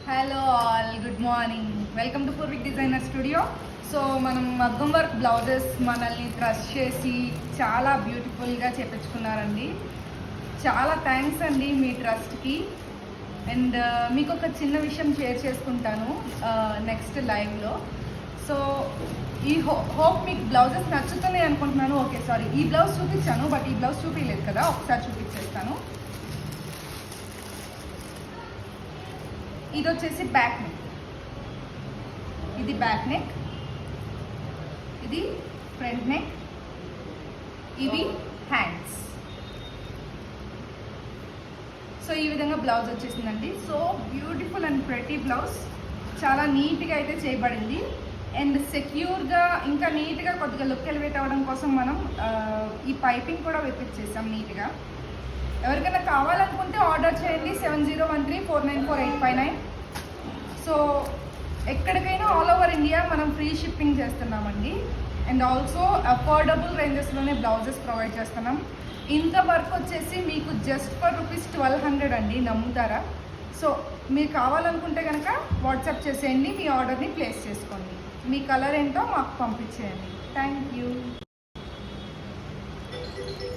Hello all, good morning. Welcome to Purvik designer studio. So మనం మగ్గం work blouses మనల్ని trust చేసి చాలా బ్యూటిఫుల్గా చేపించుకున్నారండి. చాలా థ్యాంక్స్ అండి మీ ట్రస్ట్కి. అండ్ మీకు ఒక చిన్న విషయం షేర్ చేసుకుంటాను నెక్స్ట్ లైవ్లో. సో ఈ హోప్ మీకు బ్లౌజెస్ నచ్చుతున్నాయి అనుకుంటున్నాను. ఓకే, సారీ, ఈ బ్లౌజ్ చూపించాను బట్ ఈ బ్లౌజ్ చూపించలేదు కదా, ఒకసారి చూపించేస్తాను. ఇది వచ్చేసి బ్యాక్ నెక్, ఇది బ్యాక్ నెక్, ఇది ఫ్రంట్ నెక్, ఇవి హ్యాండ్స్. సో ఈ విధంగా బ్లౌజ్ వచ్చేసిందండి. So beautiful and pretty blouse, చాలా నీట్గా అయితే చేయబడింది. అండ్ సెక్యూర్గా ఇంకా నీట్గా కొద్దిగా లుక్ ఎలివేట్ అవ్వడం కోసం మనం ఈ పైపింగ్ కూడా వేపించేసాం నీట్గా. ఎవరికైనా కావాలనుకుంటే ఆర్డర్ చేయండి 7013494859. సో ఎక్కడికైనా ఆల్ ఓవర్ ఇండియా మనం ఫ్రీ షిప్పింగ్ చేస్తున్నామండి. అండ్ ఆల్సో అఫోర్డబుల్ రేంజెస్లోనే బ్లౌజెస్ ప్రొవైడ్ చేస్తున్నాం. ఇంత వర్క్ వచ్చేసి మీకు జస్ట్ ఫర్ ₹1200 అండి, నమ్ముతారా? సో మీరు కావాలనుకుంటే కనుక వాట్సాప్ చేసేయండి, మీ ఆర్డర్ని ప్లేస్ చేసుకోండి. మీ కలర్ ఏంటో మాకు పంపించేయండి. Thank you.